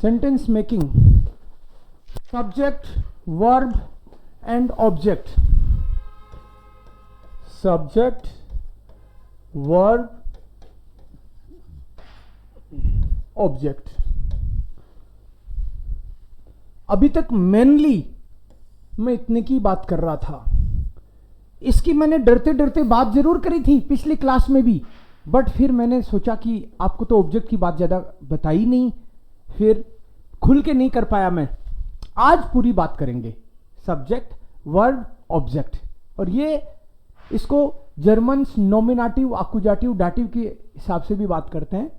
Sentence making, subject, verb and object. Subject, verb, object. अभी तक mainly मैं इतने की बात कर रहा था। इसकी मैंने डरते डरते बात जरूर करी थी पिछली क्लास में भी, बट फिर मैंने सोचा कि आपको तो ऑब्जेक्ट की बात ज़्यादा बताई नहीं, फिर खुल के नहीं कर पाया मैं। आज पूरी बात करेंगे सब्जेक्ट, वर्ब, ऑब्जेक्ट। और ये इसको जर्मन्स नॉमिनेटिव, आकुजाटिव, डाटिव के हिसाब से भी बात करते हैं,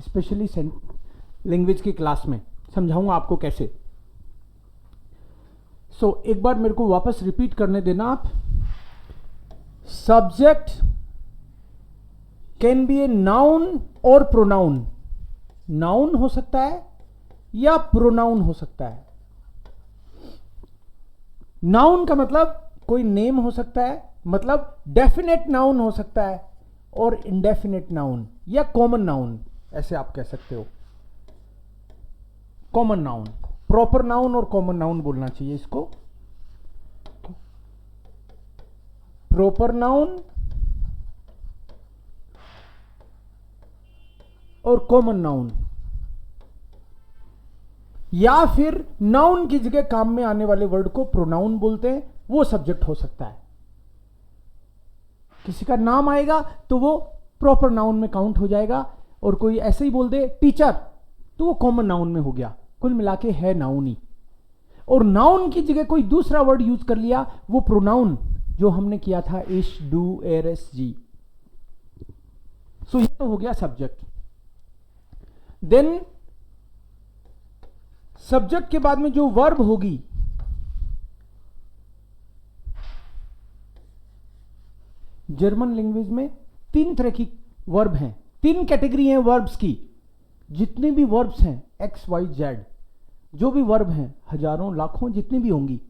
स्पेशली लैंग्वेज की क्लास में समझाऊंगा आपको कैसे। एक बार मेरे को वापस रिपीट करने देना आप। Subject can be a noun और प्रोनाउन। नाउन हो सकता है या प्रोनाउन हो सकता है। नाउन का मतलब कोई नेम हो सकता है, मतलब डेफिनेट नाउन हो सकता है, और इंडेफिनेट नाउन या कॉमन नाउन, ऐसे आप कह सकते हो। कॉमन नाउन, प्रॉपर नाउन और कॉमन नाउन बोलना चाहिए इसको। प्रॉपर नाउन और कॉमन नाउन, या फिर नाउन की जगह काम में आने वाले वर्ड को प्रोनाउन बोलते हैं, वो सब्जेक्ट हो सकता है। किसी का नाम आएगा तो वो प्रॉपर नाउन में काउंट हो जाएगा, और कोई ऐसे ही बोल दे टीचर तो वो कॉमन नाउन में हो गया। कुल मिला के है नाउन ही। और नाउन की जगह कोई दूसरा वर्ड यूज कर लिया, वो प्रोनाउन, जो हमने किया था इश, डू, एर, एस, जी। ये तो हो गया सब्जेक्ट। देन सब्जेक्ट के बाद में जो वर्ब होगी, जर्मन लैंग्वेज में 3 तरह की वर्ब हैं, 3 कैटेगरी हैं वर्ब्स की। जितने भी वर्ब्स हैं एक्स, वाई, जेड, जो भी वर्ब हैं, हजारों लाखों जितनी भी होंगी,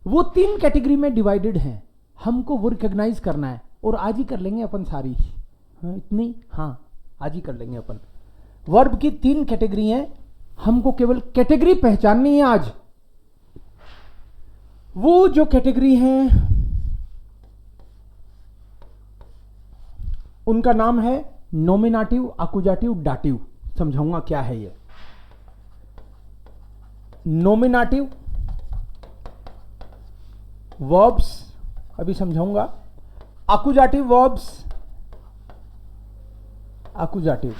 वो 3 कैटेगरी में डिवाइडेड हैं। हमको वो रिकॉग्नाइज करना है, और आज ही कर लेंगे अपन सारी। हाँ, इतनी, हाँ आज ही कर लेंगे अपन। वर्ब की 3 कैटेगरी हैं, हमको केवल कैटेगरी पहचाननी है आज। वो जो कैटेगरी हैं उनका नाम है नॉमिनेटिव, आकुजाटिव, डाटिव। समझाऊंगा क्या है ये। नॉमिनेटिव वर्ब्स अभी समझाऊंगा। आकुजाटिव वर्ब्स, आकुजाटिव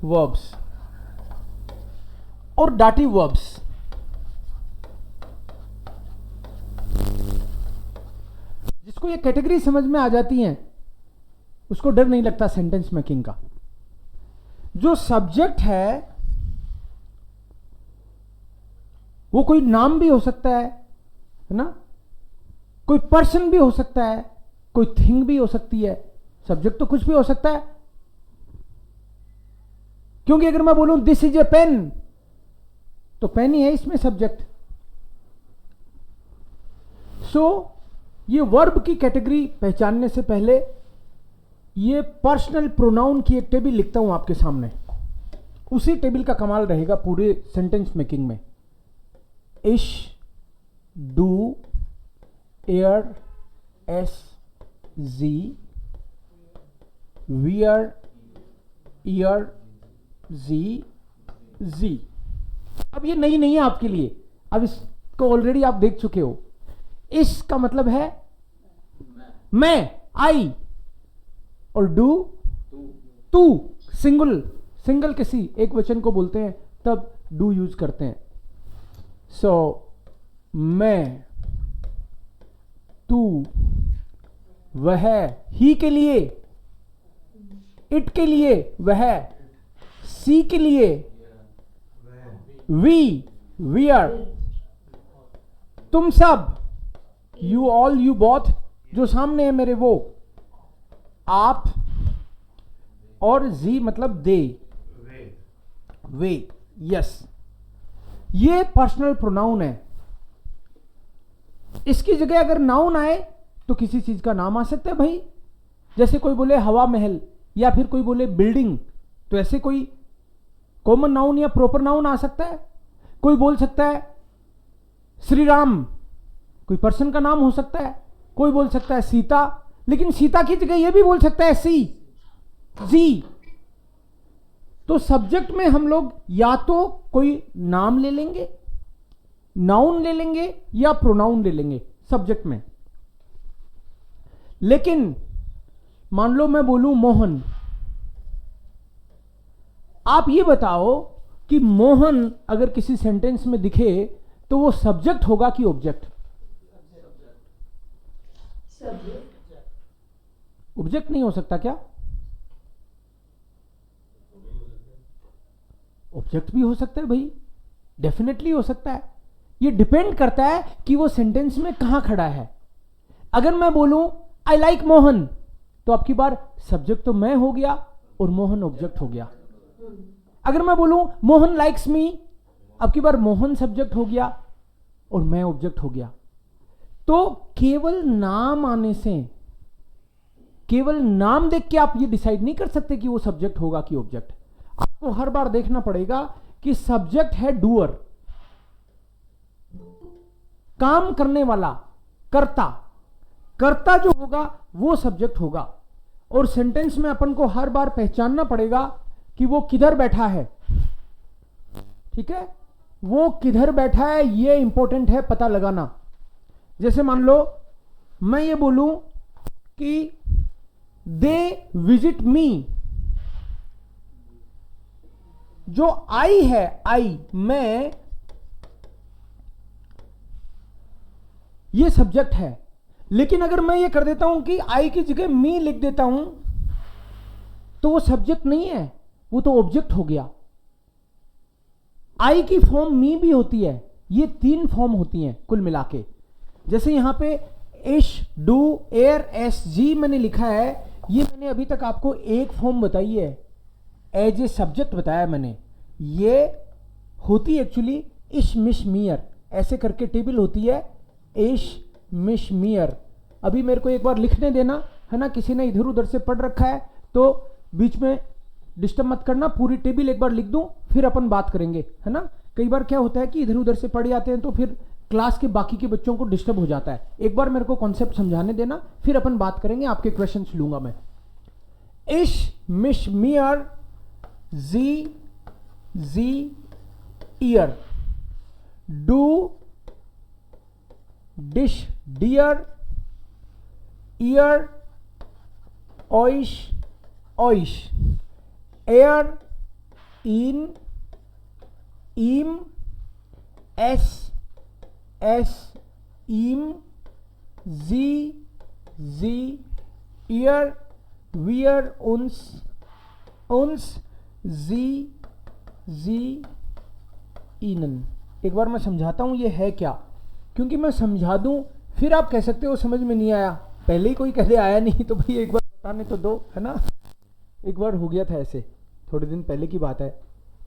वर्ब्स, और डाटिव वर्ब्स। जिसको ये कैटेगरी समझ में आ जाती हैं उसको डर नहीं लगता सेंटेंस मेकिंग का। जो सब्जेक्ट है वो कोई नाम भी हो सकता है ना, कोई पर्सन भी हो सकता है, कोई थिंग भी हो सकती है। सब्जेक्ट तो कुछ भी हो सकता है, क्योंकि अगर मैं बोलूं दिस इज ए पेन, तो पेन ही है इसमें सब्जेक्ट। ये वर्ब की कैटेगरी पहचानने से पहले ये पर्सनल प्रोनाउन की एक टेबल लिखता हूं आपके सामने। उसी टेबल का कमाल रहेगा पूरे सेंटेंस मेकिंग में। इश, डू, एयर, एस, जी, वियर, ईयर, जी, जी। अब ये नई नहीं है आपके लिए, अब इसको ऑलरेडी आप देख चुके हो। इस का मतलब है मैं, आई, और डू, तू। सिंगल किसी एक वचन को बोलते हैं तब डू यूज करते हैं। मैं, तू, वह, ही के लिए, इट के लिए, वह, सी के लिए, वी, वियर, तुम सब, यू ऑल, यू बोथ, जो सामने है मेरे वो, आप, और जी मतलब दे, वे, यस। ये पर्सनल प्रोनाउन है। इसकी जगह अगर नाउन आए तो किसी चीज का नाम आ सकता है भाई। जैसे कोई बोले हवा महल, या फिर कोई बोले बिल्डिंग, तो ऐसे कोई कॉमन नाउन या प्रॉपर नाउन आ सकता है। कोई बोल सकता है श्री राम, कोई पर्सन का नाम हो सकता है। कोई बोल सकता है सीता, लेकिन सीता की जगह यह भी बोल सकता है सी, जी। तो सब्जेक्ट में हम लोग या तो कोई नाम ले लेंगे, नाउन ले लेंगे, या प्रोनाउन ले लेंगे सब्जेक्ट में। लेकिन मान लो मैं बोलूं मोहन, आप ये बताओ कि मोहन अगर किसी सेंटेंस में दिखे तो वो सब्जेक्ट होगा कि ऑब्जेक्ट? ऑब्जेक्ट नहीं हो सकता क्या? ऑब्जेक्ट भी हो सकता है भाई, डेफिनेटली हो सकता है। ये डिपेंड करता है कि वो सेंटेंस में कहां खड़ा है। अगर मैं बोलूं आई लाइक मोहन, तो आपकी बार सब्जेक्ट तो मैं हो गया और मोहन ऑब्जेक्ट हो गया। अगर मैं बोलूं मोहन लाइक्स मी, आपकी बार मोहन सब्जेक्ट हो गया और मैं ऑब्जेक्ट हो गया। तो केवल नाम आने से, केवल नाम देख के आप ये डिसाइड नहीं कर सकते कि वो सब्जेक्ट होगा कि ऑब्जेक्ट। आपको हर बार देखना पड़ेगा कि सब्जेक्ट है डूअर, काम करने वाला, कर्ता। कर्ता जो होगा वो सब्जेक्ट होगा। और सेंटेंस में अपन को हर बार पहचानना पड़ेगा कि वो किधर बैठा है। ठीक है, वो किधर बैठा है ये इंपॉर्टेंट है पता लगाना। जैसे मान लो मैं ये बोलूं कि दे विजिट मी, जो आई है, आई, मैं, ये सब्जेक्ट है। लेकिन अगर मैं ये कर देता हूं कि आई की जगह मी लिख देता हूं, तो वो सब्जेक्ट नहीं है, वो तो ऑब्जेक्ट हो गया। आई की फॉर्म मी भी होती है। ये 3 फॉर्म होती हैं कुल मिला के। जैसे यहां पे इश, डू, एयर, एस, जी मैंने लिखा है, ये मैंने अभी तक आपको एक फॉर्म बताई है, एज ए सब्जेक्ट बताया मैंने। ये होती एक्चुअली इश, मिश, मियर, ऐसे करके टेबल होती है, इश, मिश, मियर। अभी मेरे को एक बार लिखने देना है ना, किसी ने इधर उधर से पढ़ रखा है तो बीच में डिस्टर्ब मत करना, पूरी टेबल एक बार लिख दूं फिर अपन बात करेंगे, है ना। कई बार क्या होता है कि इधर उधर से पढ़ जाते हैं तो फिर क्लास के बाकी के बच्चों को डिस्टर्ब हो जाता है। एक बार मेरे को कॉन्सेप्ट समझाने देना, फिर अपन बात करेंगे, आपके क्वेश्चंस लूंगा मैं। इश, मिश, मियर, जी, जी, ईयर, डू, डिश, डियर, ईयर, ओइश, ओइश, एयर, इन, ईम, एस, एस, ईम, जी, जी, ईयर, वियर, उन्स, उन्स, जी, जी, ईनन। एक बार मैं समझाता हूं ये है क्या, क्योंकि मैं समझा दूं फिर आप कह सकते हो समझ में नहीं आया। पहले ही कोई कह दे आया नहीं तो भाई एक बार बताने तो दो, है ना। एक बार हो गया था ऐसे, थोड़े दिन पहले की बात है।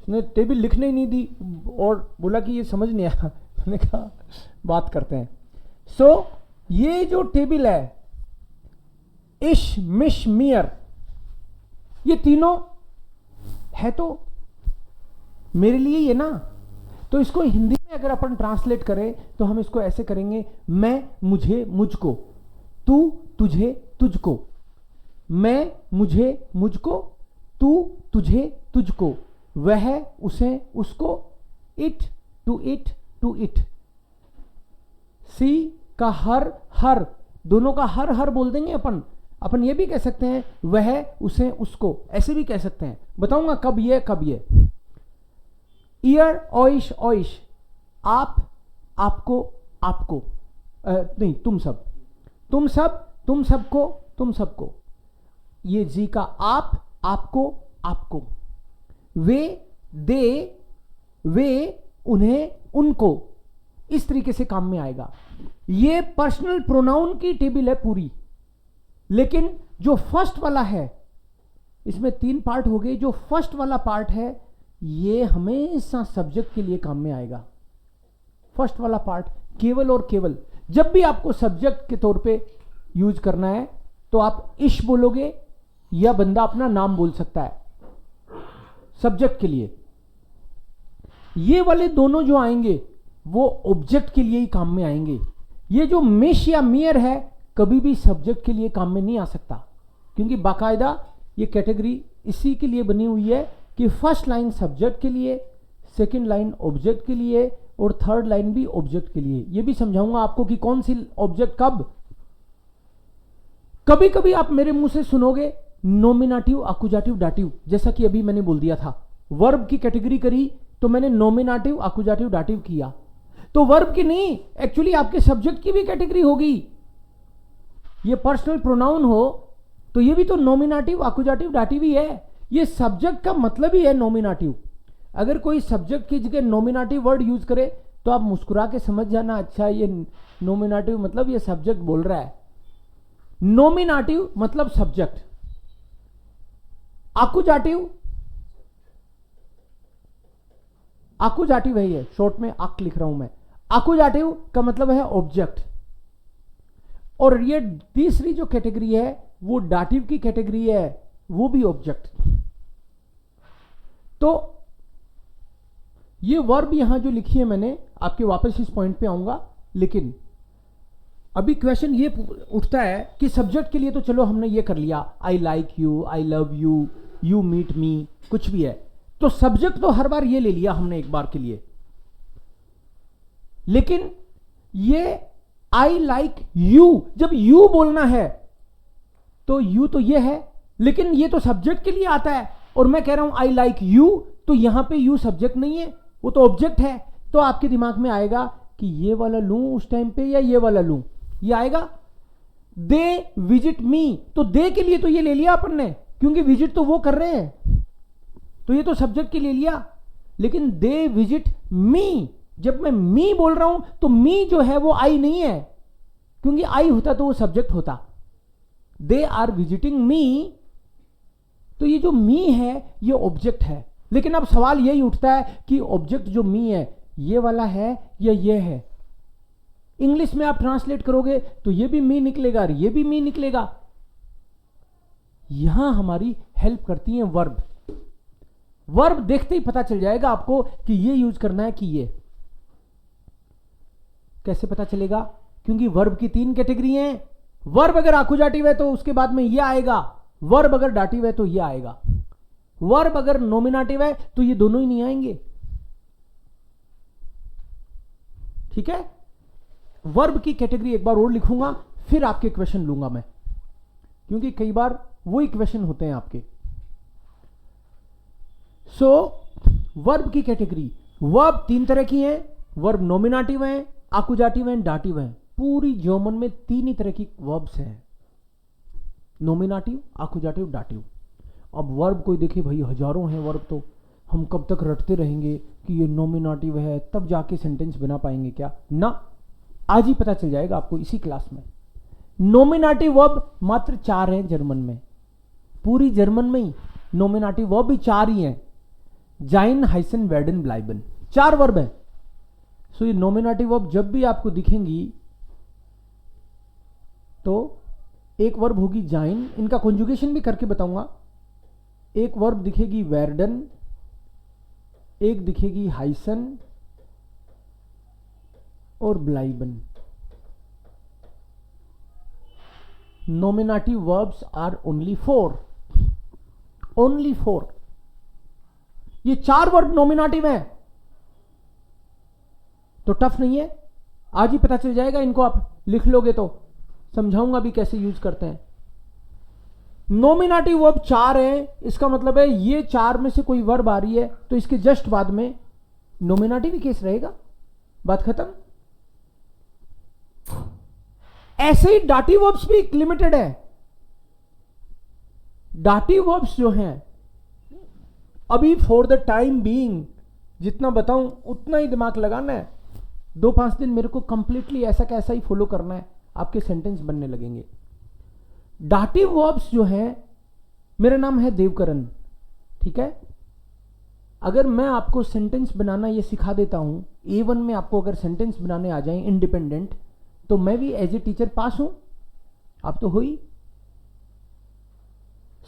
उसने टेबल लिखने ही नहीं दी और बोला कि ये समझ नहीं आया। मैंने कहा बात करते हैं। सो ये जो टेबल है, इश, मिश, मियर, ये तीनों है तो मेरे लिए ये ना। तो इसको हिंदी में अगर अपन ट्रांसलेट करें तो हम इसको ऐसे करेंगे, मैं, मुझे, मुझको, तू, तुझे, तुझको, मैं, मुझे, मुझको, तू, तुझे, तुझको, वह, उसे, उसको, it, to it, to it. सी का हर, हर, दोनों का हर हर बोल देंगे अपन ये भी कह सकते हैं वह, उसे, उसको, ऐसे भी कह सकते हैं। बताऊंगा कब ये कब ये। ईयर, ओइश, ओइश, आप, आपको, आपको, नहीं तुम सब, तुम सब, तुम सबको, तुम सबको। ये जी का आप, आपको, आपको, वे, दे, वे, उन्हें, उनको, इस तरीके से काम में आएगा। ये पर्सनल प्रोनाउन की टेबल है पूरी। लेकिन जो फर्स्ट वाला है, इसमें 3 पार्ट हो गए। जो फर्स्ट वाला पार्ट है ये हमेशा सब्जेक्ट के लिए काम में आएगा। फर्स्ट वाला पार्ट केवल और केवल जब भी आपको सब्जेक्ट के तौर पे यूज करना है तो आप इश बोलोगे या बंदा अपना नाम बोल सकता है। सब्जेक्ट के लिए। ये वाले दोनों जो आएंगे वो ऑब्जेक्ट के लिए ही काम में आएंगे। ये जो मिश या मियर है कभी भी सब्जेक्ट के लिए काम में नहीं आ सकता, क्योंकि बाकायदा ये कैटेगरी इसी के लिए बनी हुई है कि फर्स्ट लाइन सब्जेक्ट के लिए, सेकंड लाइन ऑब्जेक्ट के लिए और थर्ड लाइन भी ऑब्जेक्ट के लिए। ये भी समझाऊंगा आपको कि कौन सी ऑब्जेक्ट कब। कभी कभी आप मेरे मुंह से सुनोगे नोमिनेटिव, अकुजाटिव, डाटिव, जैसा कि अभी मैंने बोल दिया था। वर्ब की कैटेगरी करी तो मैंने नोमिनेटिव, अकुजाटिव, डाटिव किया, तो वर्ब की नहीं, एक्चुअली आपके सब्जेक्ट की भी कैटेगरी होगी। ये पर्सनल प्रोनाउन हो तो ये भी तो नोमिनेटिव, अकुजाटिव, डाटिव ही है। ये सब्जेक्ट का मतलब ही है नोमिनेटिव। अगर कोई सब्जेक्ट की जगह नोमिनेटिव वर्ड यूज करे तो आप मुस्कुरा के समझ जाना, अच्छा ये नोमिनेटिव मतलब ये सब्जेक्ट बोल रहा है। नोमिनेटिव मतलब सब्जेक्ट, आकुजाटिव, आकुजाटिव है ये, शॉर्ट में आक लिख रहा हूं मैं। आकुजाटिव का मतलब है ऑब्जेक्ट। और ये तीसरी जो कैटेगरी है वो डाटिव की कैटेगरी है, वो भी ऑब्जेक्ट। तो ये वर्ब यहां जो लिखी है मैंने, आपके वापस इस पॉइंट पे आऊंगा, लेकिन अभी क्वेश्चन ये उठता है कि सब्जेक्ट के लिए तो चलो हमने ये कर लिया, I like you, I love you, you meet me, कुछ भी है, तो सब्जेक्ट तो हर बार ये ले लिया हमने एक बार के लिए। लेकिन ये आई लाइक यू, जब यू बोलना है तो यू तो ये है, लेकिन ये तो सब्जेक्ट के लिए आता है, और मैं कह रहा हूं आई लाइक यू, तो यहां पे यू सब्जेक्ट नहीं है, वो तो ऑब्जेक्ट है। तो आपके दिमाग में आएगा कि ये वाला लूं उस टाइम पे या ये वाला लूं, ये आएगा। दे विजिट मी, तो दे के लिए तो ये ले लिया अपन ने, क्योंकि विजिट तो वो कर रहे हैं, तो ये तो सब्जेक्ट के लिए लिया। लेकिन दे विजिट मी, जब मैं मी बोल रहा हूं तो मी जो है वो आई नहीं है, क्योंकि आई होता तो वो सब्जेक्ट होता। दे आर विजिटिंग मी, तो ये जो मी है ये ऑब्जेक्ट है। लेकिन अब सवाल यही उठता है कि ऑब्जेक्ट जो मी है ये वाला है या ये है। इंग्लिश में आप ट्रांसलेट करोगे तो ये भी मी निकलेगा और ये भी मी निकलेगा। यहां हमारी हेल्प करती है वर्ब। वर्ब देखते ही पता चल जाएगा आपको कि ये यूज करना है कि ये। कैसे पता चलेगा? क्योंकि वर्ब की 3 कैटेगरी हैं। वर्ब अगर आकुजाटिव है तो उसके बाद में ये आएगा, वर्ब अगर डाटिव है तो ये आएगा, वर्ब अगर नोमिनेटिव है तो ये दोनों ही नहीं आएंगे। ठीक है, वर्ब की कैटेगरी एक बार और लिखूंगा, फिर आपके क्वेश्चन लूंगा मैं, क्योंकि कई बार वही क्वेश्चन होते हैं आपके। सो वर्ब की कैटेगरी, वर्ब 3 तरह की हैं, वर्ब नोमिनेटिव हैं, आकुजाटिव हैं, डाटिव हैं। पूरी जर्मन में 3 ही तरह की वर्ब्स हैं, नोमिनेटिव, आकुजाटिव, डाटिव। अब वर्ब कोई देखे भाई हजारों हैं वर्ब, तो हम कब तक रटते रहेंगे कि ये नोमिनेटिव है, तब जाके सेंटेंस बना पाएंगे क्या? ना, आज ही पता चल जाएगा आपको इसी क्लास में। नोमिनेटिव वर्ब मात्र 4 हैं जर्मन में, पूरी जर्मन में ही नोमिनेटिव वर्ब भी 4 ही हैं। जाइन, हाइसन, वेर्डन, ब्लाइबन, 4 वर्ब हैं। सो ये नोमिनेटिव वर्ब जब भी आपको दिखेंगी तो एक वर्ब होगी जाइन, इनका कॉन्जुगेशन भी करके बताऊंगा। एक वर्ब दिखेगी वेर्डन, एक दिखेगी हाइसन और ब्लाइबन। Nominative verbs are only 4, only 4। ये 4 वर्ब नोमिनेटिव हैं, तो टफ नहीं है, आज ही पता चल जाएगा। इनको आप लिख लोगे तो समझाऊंगा भी कैसे यूज करते हैं। नोमिनेटिव वर्ब 4 है, इसका मतलब है ये 4 में से कोई वर्ब आ रही है तो इसके जस्ट बाद में नोमिनेटिव ही केस रहेगा, बात खत्म। ऐसे ही डाटिव वर्ब्स भी लिमिटेड है। डाटिव वर्ब्स जो हैं, अभी फॉर द टाइम बीइंग जितना बताऊं उतना ही दिमाग लगाना है। 2-5 दिन मेरे को कंप्लीटली ऐसा कैसा ही फॉलो करना है, आपके सेंटेंस बनने लगेंगे। डाटिव वर्ब्स जो हैं, मेरा नाम है देवकरण, ठीक है। अगर मैं आपको सेंटेंस बनाना ये सिखा देता हूं, A1 में आपको अगर सेंटेंस बनाने आ जाए इंडिपेंडेंट, तो मैं भी एज ए टीचर पास हूं, आप तो हो ही।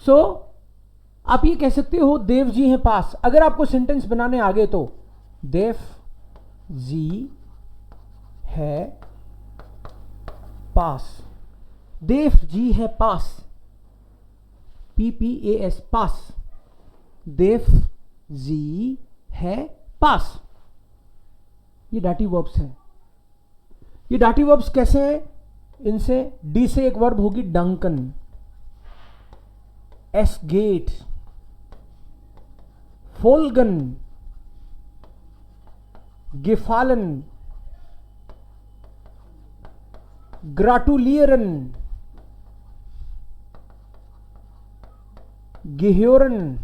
सो आप ये कह सकते हो देव जी हैं पास। अगर आपको सेंटेंस बनाने आगे तो देव जी है पास, देव जी है पास, PPAS पास, देव जी है पास। ये डाटी वर्ब्स हैं। ये डाटी वर्ब्स कैसे हैं? इनसे डी से एक वर्ब होगी डंकन, एस गेट, फोल्गन, गिफालन, ग्राटुलियरन, गिह्योरन,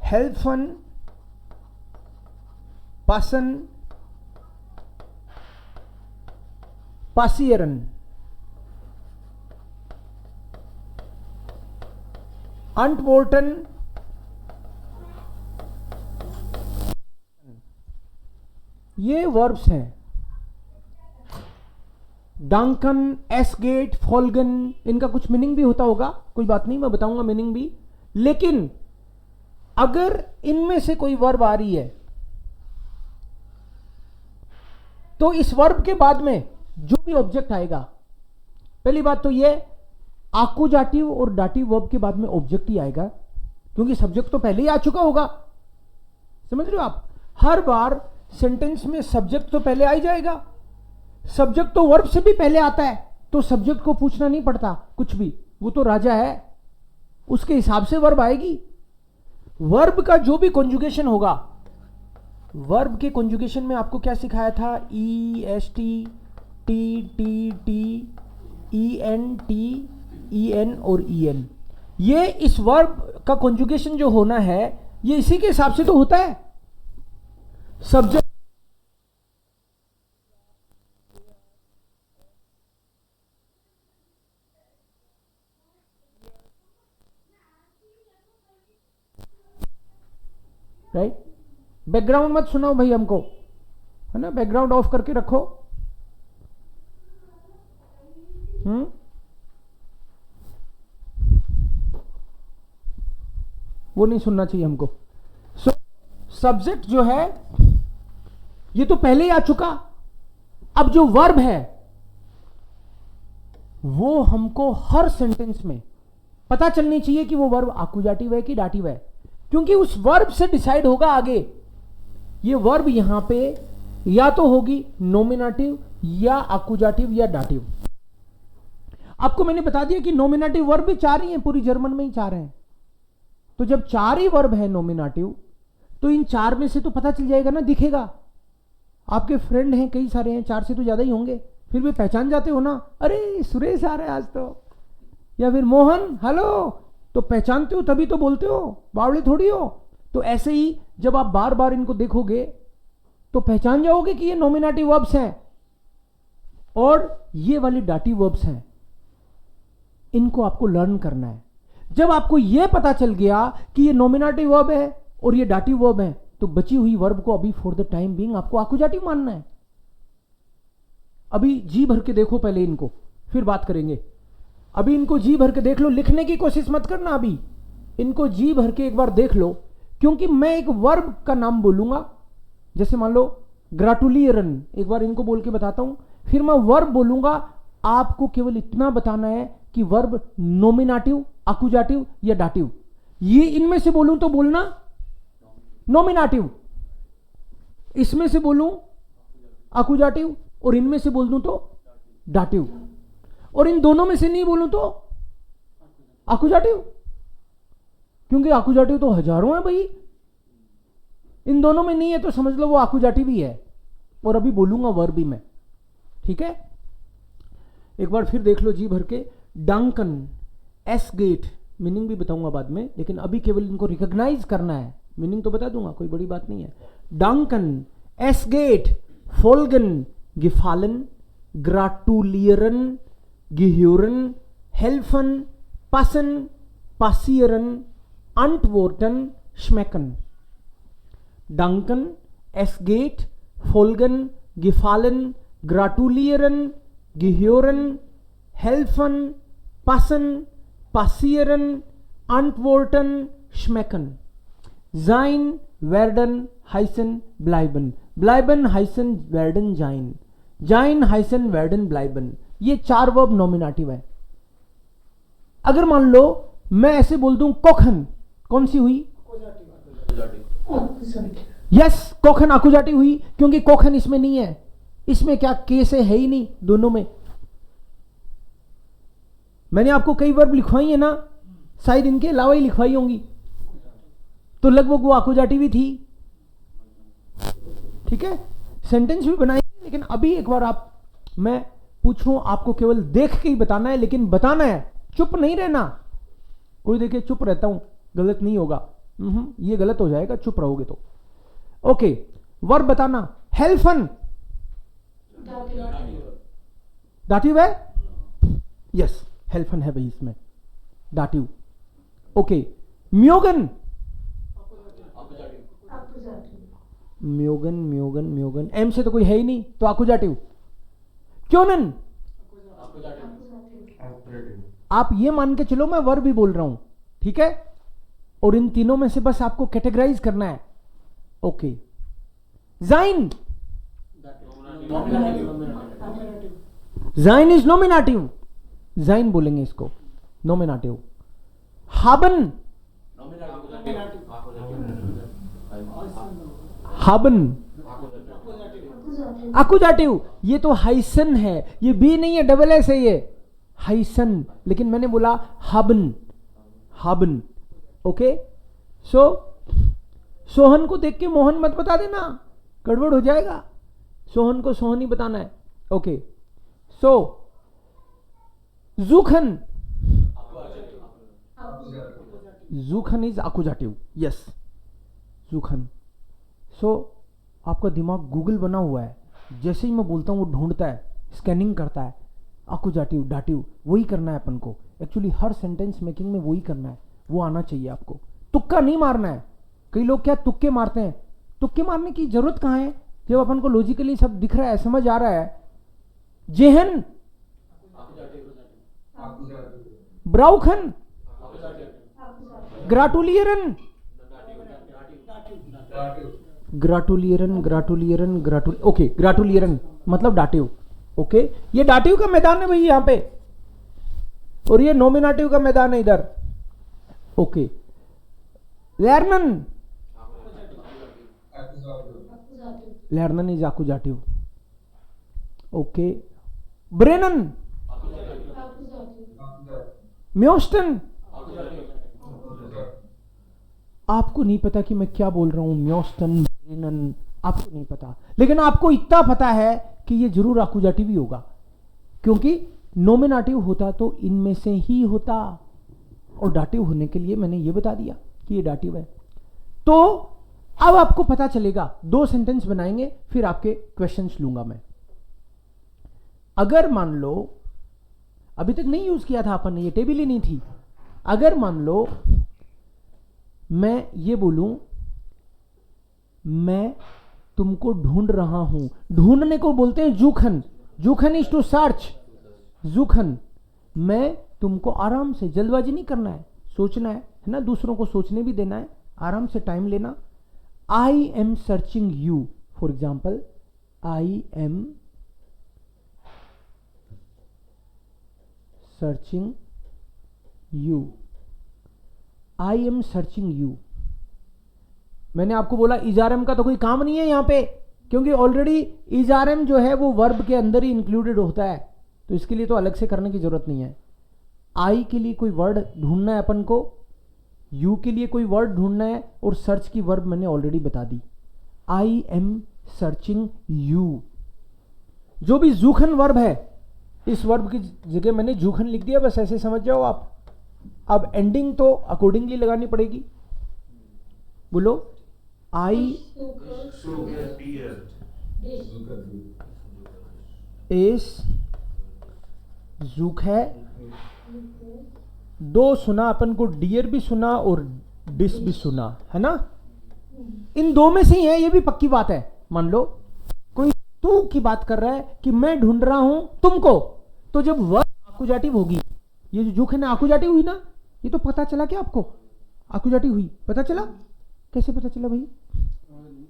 हेल्फन, पासन, पासियरन। अंटवोर्टन, ये वर्ब्स हैं। डंकन, एसगेट, फोल्गन, इनका कुछ मीनिंग भी होता होगा, कोई बात नहीं, मैं बताऊंगा मीनिंग भी। लेकिन अगर इनमें से कोई वर्ब आ रही है तो इस वर्ब के बाद में जो भी ऑब्जेक्ट आएगा, पहली बात तो ये आकुजाटिव और डाटिव वर्ब के बाद में ऑब्जेक्ट ही आएगा, क्योंकि सब्जेक्ट तो पहले ही आ चुका होगा। समझ रहे हो आप? हर बार सेंटेंस में सब्जेक्ट तो पहले आ ही जाएगा। सब्जेक्ट तो वर्ब से भी पहले आता है, तो सब्जेक्ट को पूछना नहीं पड़ता कुछ भी, वो तो राजा है, उसके हिसाब से वर्ब आएगी। वर्ब का जो भी कॉन्जुगेशन होगा, वर्ब के कॉन्जुगेशन में आपको क्या सिखाया था? EST, TTT, ENT, EN और EN। ये इस वर्ब का कॉन्जुगेशन जो होना है, ये इसी के हिसाब से तो होता है। Subject right. बैकग्राउंड मत सुनाओ भाई हमको, है ना, बैकग्राउंड ऑफ करके रखो। वो नहीं सुनना चाहिए हमको। सो सब्जेक्ट जो है ये तो पहले ही आ चुका। अब जो वर्ब है वो हमको हर सेंटेंस में पता चलनी चाहिए कि वो वर्ब आकुजाटिव है कि डाटिव है, क्योंकि उस वर्ब से डिसाइड होगा आगे ये वर्ब यहां पे या तो होगी नोमिनेटिव या आकुजाटिव या डाटिव। आपको मैंने बता दिया कि नोमिनेटिव वर्ब भी 4 ही हैं, पूरी जर्मन में ही 4 हैं। तो जब 4 ही वर्ब है नोमिनेटिव, तो इन 4 में से तो पता चल जाएगा ना, दिखेगा। आपके फ्रेंड हैं, कई सारे हैं, 4 से तो ज्यादा ही होंगे, फिर भी पहचान जाते हो ना, अरे सुरेश आ रहे हैं आज तो, या फिर मोहन हेलो, तो पहचानते हो तभी तो बोलते हो, बावड़े थोड़ी हो। तो ऐसे ही जब आप बार बार इनको देखोगे तो पहचान जाओगे कि ये नोमिनेटिव वर्ब्स हैं और ये वाली डाटिव वर्ब्स हैं। इनको आपको लर्न करना है। जब आपको यह पता चल गया कि ये नोमिनेटिव वर्ब है और ये डाटिव वर्ब है, तो बची हुई वर्ब को अभी फॉर द टाइम बीइंग आपको आकुजाटिव मानना है। अभी जी भर के देखो पहले इनको, फिर बात करेंगे। अभी इनको जी भर के देख लो, लिखने की कोशिश मत करना। अभी इनको जी भर के एक बार देख लो, क्योंकि मैं एक वर्ब का नाम बोलूंगा, जैसे मान लो ग्राटुलियरन, एक बार इनको बोल के बताता हूं, फिर मैं वर्ब बोलूंगा। आपको केवल इतना बताना है कि वर्ब नोमिनेटिव, आकुजाटिव या डाटिव। ये इनमें से बोलूं तो बोलना नोमिनेटिव, इसमें से बोलूं आकुजाटिव, और इनमें से बोल दूं तो डाटिव, और इन दोनों में से नहीं बोलूं तो आकुजाटिव, क्योंकि आकुजाटिव तो हजारों है भाई। इन दोनों में नहीं है तो समझ लो वो आकुजाटिव ही है। और अभी बोलूंगा वर्ब भी मैं, ठीक है। एक बार फिर देख लो जी भर के। डंकन, एस गेट, मीनिंग भी बताऊंगा बाद में, लेकिन अभी केवल इनको रिकॉग्नाइज करना है, मीनिंग तो बता दूंगा, कोई बड़ी बात नहीं है। डंकन, एस गेट, फोल्गन, गिफालन, ग्राटुलियरन, गिह्योरन, हेल्फन, पासन, पासियरन, अंटवोर्टन, श्मेकन। डंकन, एसगेट, फोल्गन, गिफालन, ग्राटुलियरन, गिह्योरन, हेल्फन, पासन, पासियरन, Antworten, schmecken. Sein, werden, heißen, bleiben. Bleiben, heißen, werden, sein. Sein, heißen, werden, bleiben. ये 4 वर्ब नॉमिनेटिव है. अगर मान लो मैं ऐसे बोल दूं कोखन, कौन सी हुई? यस, कोखन आकुजाटी हुई, क्योंकि कोखन इसमें नहीं है. इसमें क्या केस है ही नहीं दोनों में. मैंने आपको कई वर्ब लिखवाई है ना, शायद इनके अलावा ही लिखवाई होंगी, तो लगभग वो आकुजाटी भी थी. ठीक है, सेंटेंस भी बनाए, लेकिन अभी एक बार मैं पूछूं, आपको केवल देख के ही बताना है, लेकिन बताना है, चुप नहीं रहना. कोई देखे चुप रहता हूं, गलत नहीं होगा, ये गलत हो जाएगा चुप रहोगे तो. ओके, वर्ब बताना. हेल्फन दाटिव है. यस, हेल्फन है भाई इसमें, दाटिव. ओके, म्योगन. म्योगन म्योगन म्योगन, एम से तो कोई है ही नहीं, तो आकुजाटिव. क्योंन, आप ये मान के चलो मैं वर्ब भी बोल रहा हूं, ठीक है, और इन तीनों में से बस आपको कैटेगराइज करना है. ओके, जाइन. जाइन इज नॉमिनेटिव. जाइन बोलेंगे इसको, नॉमिनेटिव. हाबन. हाबन आकुजाटिव. ये तो हाइसन है, ये बी नहीं है, डबल एस है ये, हाइसन. लेकिन मैंने बोला हाबन, हाबन. ओके, सो सोहन को देख के मोहन मत बता देना, गड़बड़ हो जाएगा. सोहन को सोहन ही बताना है. ओके, सो जूखन. जूखन इज आकुजाटिव. यस, जूखन. सो आपका दिमाग गूगल बना हुआ है, जैसे ही मैं बोलता हूं वो ढूंढता है, स्कैनिंग करता है. आकुजाटिव, डाटिव, वही करना है अपन को. एक्चुअली हर सेंटेंस मेकिंग में वही करना है, वो आना चाहिए आपको. तुक्का नहीं मारना है. कई लोग क्या तुक्के मारते हैं, तुक्के मारने की जरूरत कहां है जब अपन को लॉजिकली सब दिख रहा है, समझ आ रहा है. जेहन. ब्राउखन. ग्राटुलियरन. ग्राटुलियरन ग्राटुलियरन ग्राटुल ओके, ग्राटुलियरन मतलब डाटिव. ओके, ये डाटिव का मैदान है भाई यहां पे, और ये नॉमिनेटिव का मैदान है इधर. ओके, लर्नन. लर्नन इज आकुजाटिव. ओके, ब्रेनन. म्योस्टन. आपको नहीं पता कि मैं क्या बोल रहा हूं, म्योस्टन, ब्रेनन, आपको नहीं पता, लेकिन आपको इतना पता है कि ये जरूर आकुजाटिव ही होगा, क्योंकि नॉमिनेटिव होता तो इनमें से ही होता, और डाटिव होने के लिए मैंने ये बता दिया कि ये डाटिव है. तो अब आपको पता चलेगा. 2 सेंटेंस बनाएंगे, फिर आपके क्वेश्चंस लूंगा मैं. अगर मान लो, अभी तक नहीं यूज किया था अपन ने, ये टेबल ही नहीं थी. अगर मान लो मैं ये बोलूं, मैं तुमको ढूंढ रहा हूं. ढूंढने को बोलते हैं जूखन. जूखन इज टू सर्च. जूखन, मैं तुमको, आराम से, जल्दबाजी नहीं करना है, सोचना है ना, दूसरों को सोचने भी देना है, आराम से टाइम लेना. आई am searching you. For example, I am searching you. I am searching you. मैंने आपको बोला इजारम का तो कोई काम नहीं है यहां पे, क्योंकि ऑलरेडी इजारम जो है वो वर्ब के अंदर ही इंक्लूडेड होता है, तो इसके लिए तो अलग से करने की जरूरत नहीं है. आई के लिए कोई वर्ड ढूंढना है अपन को, यू के लिए कोई वर्ड ढूंढना है, और सर्च की वर्ब मैंने ऑलरेडी बता दी. I am searching you. जो भी जूखन वर्ब है, इस वर्ब की जगह मैंने जूखन लिख दिया, बस ऐसे समझ जाओ आप. अब एंडिंग तो अकॉर्डिंगली लगानी पड़ेगी. बोलो, आई एस जूख है. 2 सुना अपन को, डियर भी सुना और डिस भी सुना है ना. इन 2 में से ही है, ये भी पक्की बात है. मान लो कोई तू की बात कर रहा है कि मैं ढूंढ रहा हूं तुमको, तो जब वर्ब आकुजाटिव होगी, ये जो जूख है ना आकुजाटिव हुई ना, ये तो पता चला क्या आपको? आकुजाटिव हुई, पता चला? कैसे पता चला भाई?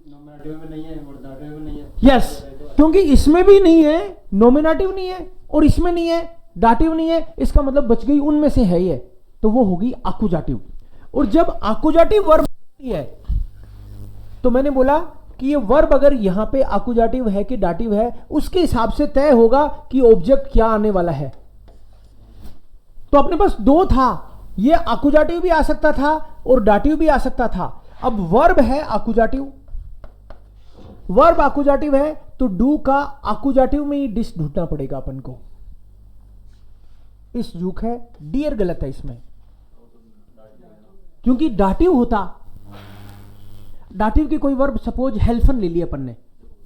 नॉमिनेटिव में नहीं है और दाटिव में नहीं है। यस, क्योंकि इसमें भी नहीं है, नॉमिनेटिव नहीं है और इसमें नहीं है, दाटिव नहीं है, इसका मतलब बच गई उनमें से है ये, तो वो होगी आकुजाटिव। और जब आकुजाटिव वर्ब है तो मैंने बोला कि ये वर्ब अगर यहां पे आकुजाटिव है कि डाटिव है, उसके हिसाब से तय होगा कि ऑब्जेक्ट क्या आने वाला है। तो अपने पास दो था, ये आकुजाटिव भी आ सकता था और डाटिव भी आ सकता था। अब वर्ब है आकुजाटिव, वर्ब आकुजाटिव है तो डू का आकुजाटिव में ही डिस ढूंढना पड़ेगा अपन को। इस जूक है, डियर गलत है इसमें, क्योंकि डाटिव होता, डाटिव की कोई वर्ब, सपोज हेल्फन ले लिया अपन ने,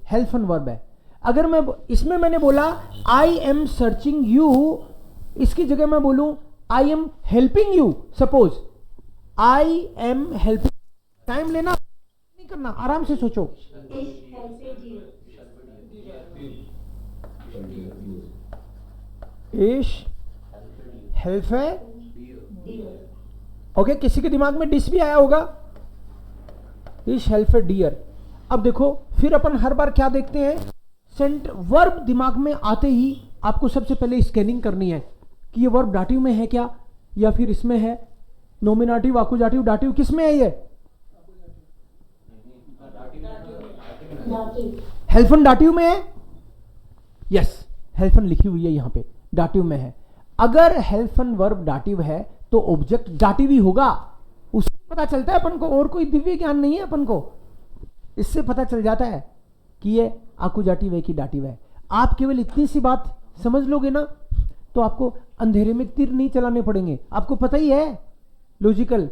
हेल्फन वर्ब है। अगर मैं इसमें मैंने बोला आई एम सर्चिंग यू, इसकी जगह मैं बोलूं आई am helping you, suppose I am helping, time लेना नहीं करना, आराम से सोचो। इश हेल्प है, ओके, किसी के दिमाग में डिस भी आया होगा, इश हेल्प है डियर। अब देखो फिर अपन हर बार क्या देखते हैं, सेंट वर्ब दिमाग में आते ही आपको सबसे पहले स्कैनिंग करनी है कि ये वर्ब डाटिव में है क्या या फिर इसमें है, नॉमिनेटिव, आकुजाटिव, डाटिव, किस में है ये? हेल्फन डाटिव में है, यस, हेल्फन लिखी हुई है यहां पे, डाटिव में है। अगर हेल्फन वर्ब डाटिव है तो ऑब्जेक्ट डाटिव ही होगा, उससे पता चलता है अपन को, और कोई दिव्य ज्ञान नहीं है अपन को, इससे पता चल जाता है कि ये आकुजाटिव है कि डाटिव है। आप केवल इतनी सी बात समझ लोगे ना तो आपको अंधेरे में तीर नहीं चलाने पड़ेंगे, आपको पता ही है, लॉजिकल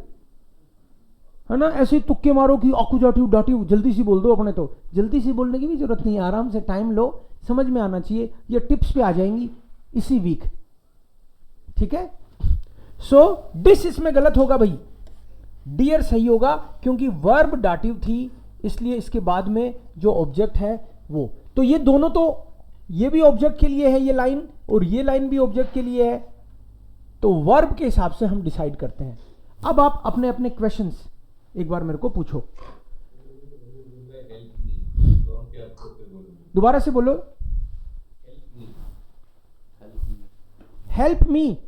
है ना। ऐसे तुक्के मारो कि आकुजाटिव डाटिव, जल्दी सी बोल दो अपने, तो जल्दी सी बोलने की भी जरूरत नहीं है, आराम से टाइम लो, समझ में आना चाहिए, ये टिप्स पे आ जाएंगी इसी वीक, ठीक है। सो डिस इसमें गलत होगा भाई, डियर सही होगा, क्योंकि वर्ब डाटिव थी, इसलिए इसके बाद में जो ऑब्जेक्ट है वो, तो ये दोनों, तो ये भी ऑब्जेक्ट के लिए है ये लाइन और ये लाइन भी ऑब्जेक्ट के लिए है, तो वर्ब के हिसाब से हम डिसाइड करते हैं। अब आप अपने अपने क्वेश्चंस एक बार मेरे को पूछो, दोबारा से बोलो, हेल्प मी,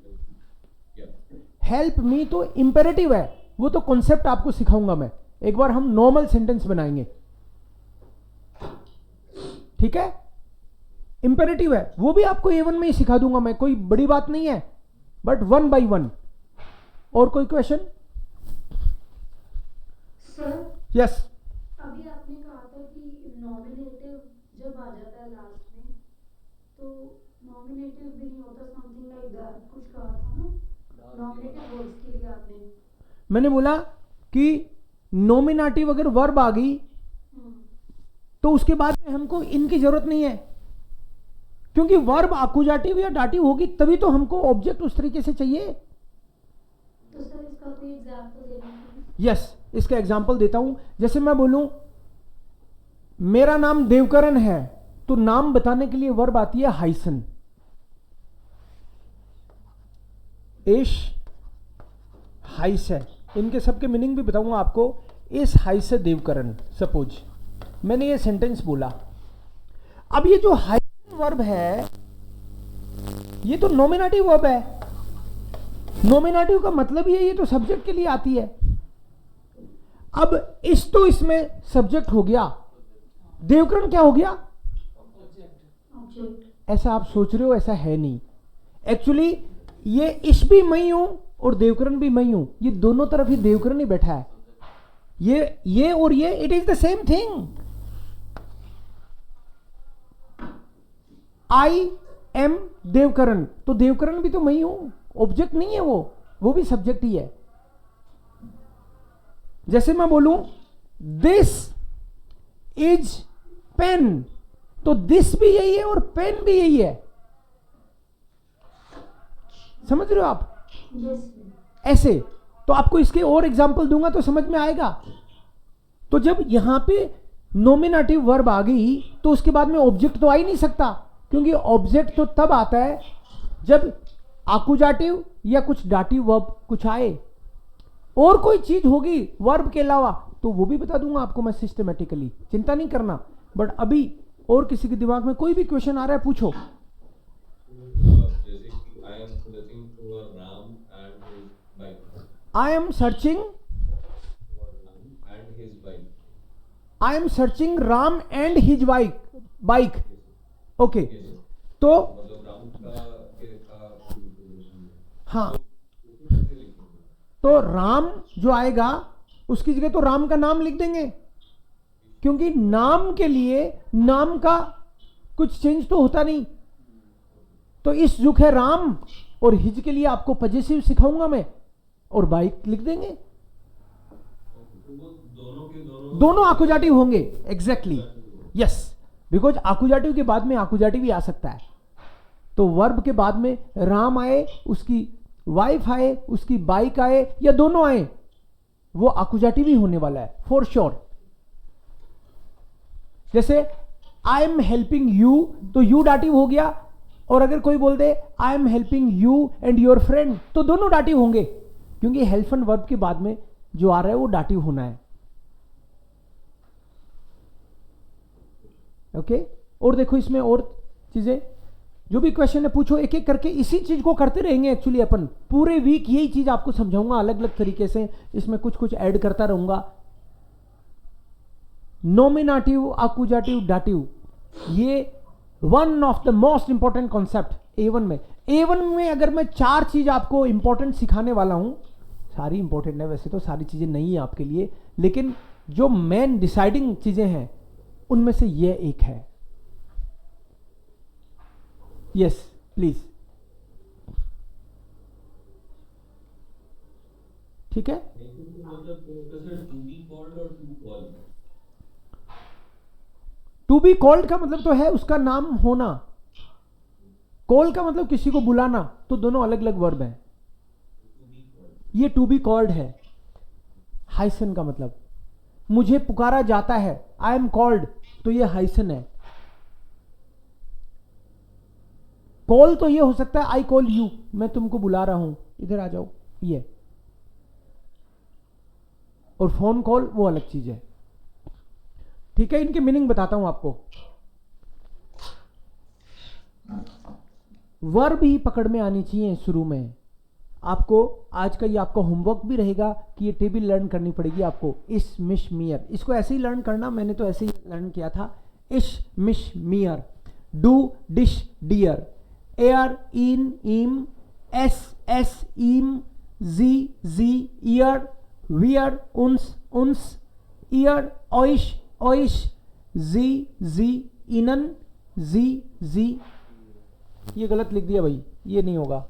हेल्प मी तो इंपेरेटिव है, वो तो कॉन्सेप्ट आपको सिखाऊंगा मैं, एक बार हम नॉर्मल सेंटेंस बनाएंगे, ठीक है। इंपेरेटिव है, वो भी आपको A1 में ही सिखा दूंगा मैं, कोई बड़ी बात नहीं है, बट 1 by 1। और कोई क्वेश्चन? सर, यस, अभी आपने कहा था कि नॉमिनेटिव जब आ जाता है लास्ट में तो नॉमिनेटिव भी नहीं होता, समथिंग लाइक दैट कुछ कहा था ना नॉमिनेटिव वर्ड्स के लिए आपने। मैंने बोला कि नॉमिनेटिव अगर वर्ब आ गई तो उसके बाद में हमको इनकी जरूरत नहीं है, क्योंकि वर्ब आकुजाटिव या डाटिव होगी तभी तो हमको ऑब्जेक्ट उस तरीके से चाहिए। तो सर इसका कोई एग्जांपल देना? यस, इसका एग्जांपल देता हूं, जैसे मैं बोलूं मेरा नाम देवकरण है, तो नाम बताने के लिए वर्ब आती है हाइसन, इश हाइस है, इनके सबके मीनिंग भी बताऊंगा आपको। इस हाइस से देवकरण, सपोज मैंने ये सेंटेंस बोला, अब ये जो हाइसन वर्ब है ये तो नॉमिनेटिव वर्ब है, नॉमिनेटिव का मतलब ये तो सब्जेक्ट के लिए आती है। अब इस तो इसमें सब्जेक्ट हो गया, देवकरण क्या हो गया? ऑब्जेक्ट। ऐसा आप सोच रहे हो, ऐसा है नहीं। एक्चुअली ये इश भी मैं हूं और देवकरण भी मैं हूं, ये दोनों तरफ ही देवकरण ही बैठा है, ये और ये, it is the same thing. I am Devkaran, तो देवकरण भी तो मैं ही हूं, ऑब्जेक्ट नहीं है वो भी सब्जेक्ट ही है। जैसे मैं बोलूं दिस इज पेन, तो दिस भी यही है और पेन भी यही है, समझ रहे हो आप? ऐसे तो आपको इसके और एग्जाम्पल दूंगा तो समझ में आएगा। तो जब यहां पे नॉमिनेटिव वर्ब आ गई तो उसके बाद में ऑब्जेक्ट तो आ ही नहीं सकता, क्योंकि ऑब्जेक्ट तो तब आता है जब आकुजाटिव या कुछ डाटिव वर्ब कुछ आए और कोई चीज होगी वर्ब के अलावा तो वो भी बता दूंगा आपको मैं सिस्टमेटिकली, चिंता नहीं करना। बट अभी और किसी के दिमाग में कोई भी क्वेश्चन आ रहा है पूछो। आई am searching Ram and his bike. Okay, तो हाँ, तो राम जो आएगा उसकी जगह तो राम का नाम लिख देंगे, क्योंकि नाम के लिए नाम का कुछ चेंज तो होता नहीं। तो इस जुक है राम और हिज के लिए आपको पजेसिव सिखाऊंगा मैं और बाइक लिख देंगे। दोनों आकुजाटिव होंगे। एग्जैक्टली, यस, बिकॉज आकुजाटिव के बाद में आकुजाटिव भी आ सकता है। तो वर्ब के बाद में राम आए, उसकी वाइफ आए, उसकी बाइक आए या दोनों आए, वो आकुजाटिव ही होने वाला है फॉर श्योर। जैसे आई एम हेल्पिंग यू, तो यू डाटिव हो गया, और अगर कोई बोल दे I am helping you and your friend, तो दोनों डाटिव होंगे, क्योंकि हेल्प एंड वर्ब के बाद में जो आ रहा है वो डाटिव होना है। ओके, और देखो इसमें और चीजें, जो भी क्वेश्चन है पूछो, एक एक करके इसी चीज को करते रहेंगे। एक्चुअली अपन पूरे वीक यही चीज आपको समझाऊंगा अलग अलग तरीके से, इसमें कुछ कुछ ऐड करता रहूंगा। नॉमिनेटिव, आकुजाटिव, डाटिव, ये one of the most important concept A1 में। A1 में अगर मैं 4 चीज आपको इंपॉर्टेंट सिखाने वाला हूं, सारी इंपॉर्टेंट है वैसे तो, सारी चीजें नहीं है आपके लिए, लेकिन जो मेन डिसाइडिंग चीजें हैं उनमें से ये एक है। यस प्लीज, ठीक है। टू बी कॉल्ड का मतलब तो है उसका नाम होना, कॉल का मतलब किसी को बुलाना, तो दोनों अलग अलग वर्ब हैं। ये टू बी कॉल्ड है। हाइसन का मतलब मुझे पुकारा जाता है, आई एम कॉल्ड, तो ये हाइसन है। कॉल तो ये हो सकता है आई कॉल यू, मैं तुमको बुला रहा हूं, इधर आ जाओ, ये। और फोन कॉल वो अलग चीज है। ठीक है, इनके मीनिंग बताता हूं आपको। वर्ब ही पकड़ में आनी चाहिए शुरू में। आपको आज का ये आपका होमवर्क भी रहेगा कि ये टेबल लर्न करनी पड़ेगी आपको। इस मिश मियर, इसको ऐसे ही लर्न करना, मैंने तो ऐसे ही लर्न किया था। इश मिश मियर, डू डिश डियर, एयर इन इम, एस एस इम, जी जी ईयर, वियर उन्स उन्स, ईयर ओइश ओइश, जी जी इनन, जी जी, ये गलत लिख दिया भाई, ये नहीं होगा,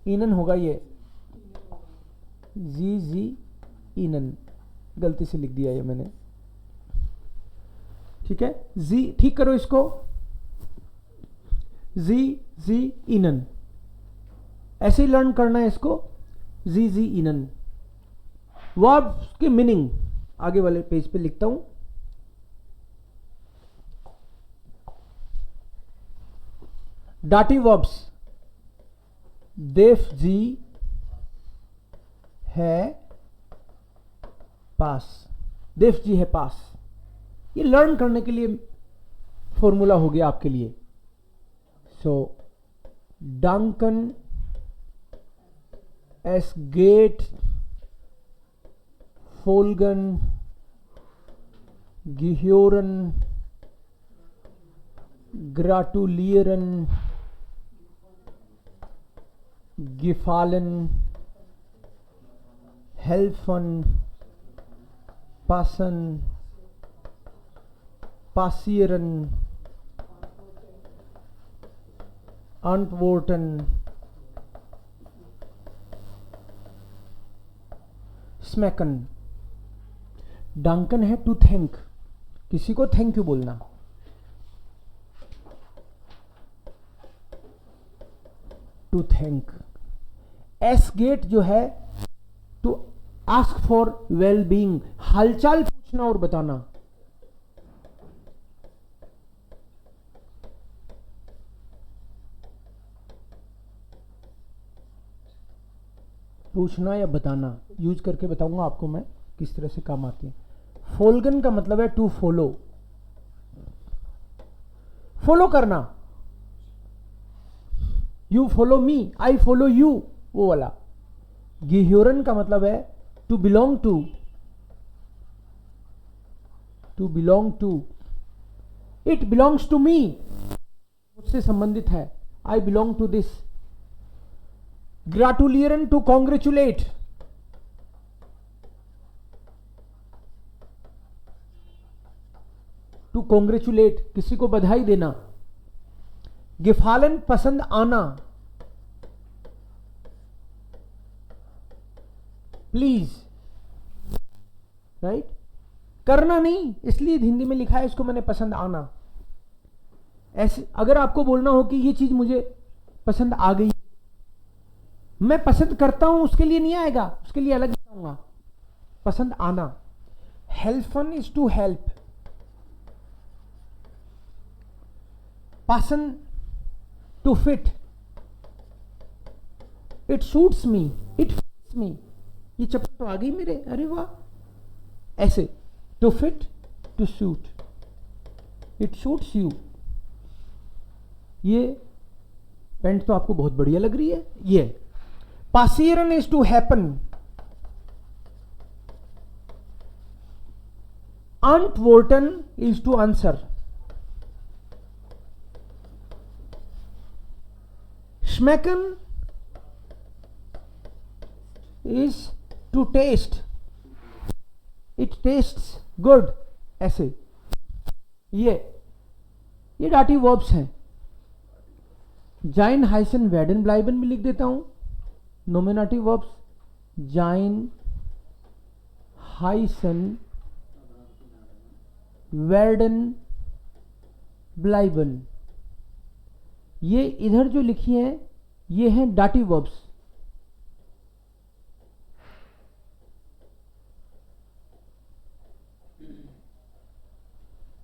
इनन होगा ये, जी जी इनन, गलती से लिख दिया ये मैंने। ठीक है, जी ठीक करो इसको, जी जी इनन, ऐसे ही लर्न करना है इसको, जी जी इनन। वर्ब के मीनिंग आगे वाले पेज पे लिखता हूं। डाटिव वर्ब्स, देव जी है पास, देव जी है पास, ये लर्न करने के लिए फॉर्मूला हो गया आपके लिए। सो डंकन एस गेट फोल्गन गिह्योरन ग्राटुलियरन गिफालन हेल्फन पासन पासियरन अंटवोर्टन स्मैकन। डंकन है टू थैंक, किसी को थैंक यू बोलना। To thank. एस गेट जो है to ask for well being, हालचाल पूछना और बताना। पूछना या बताना, यूज करके बताऊंगा आपको मैं किस तरह से काम आती है। फोल्गन का मतलब है टू फॉलो, फॉलो करना। You follow me, I follow you, वो वाला। गिह्योरन का मतलब है to belong to, to belong to. It belongs to me, मुझसे संबंधित है, आई बिलोंग टू दिस। ग्राटुलियरन टू कॉन्ग्रेचुलेट, टू कॉन्ग्रेचुलेट, किसी को बधाई देना। गिफालन पसंद आना, प्लीज, राइट। करना नहीं, इसलिए हिंदी में लिखा है इसको मैंने पसंद आना। ऐसे अगर आपको बोलना हो कि ये चीज मुझे पसंद आ गई, मैं पसंद करता हूं उसके लिए नहीं आएगा, उसके लिए अलग बताऊंगा। पसंद आना। हेल्पन इज टू हेल्प। पासन to fit, it suits me, it fits me. ये चप्पल तो आ गई मेरे, अरे वाह। ऐसे to fit, to suit, it suits you. ये पैंट तो आपको बहुत बढ़िया लग रही है। ये पासियरन is to happen. antworten is to answer. Schmecken is to taste. It tastes good. ऐसे ये डाटी वर्ब्स हैं। जाइन हाइसन वेडन ब्लाइबन भी लिख देता हूं। नोमिनेटिव वर्ब्स जाइन हाइसन वेडन ब्लाइबन, ये इधर जो लिखी है ये हैं डाटिव वर्ब्स।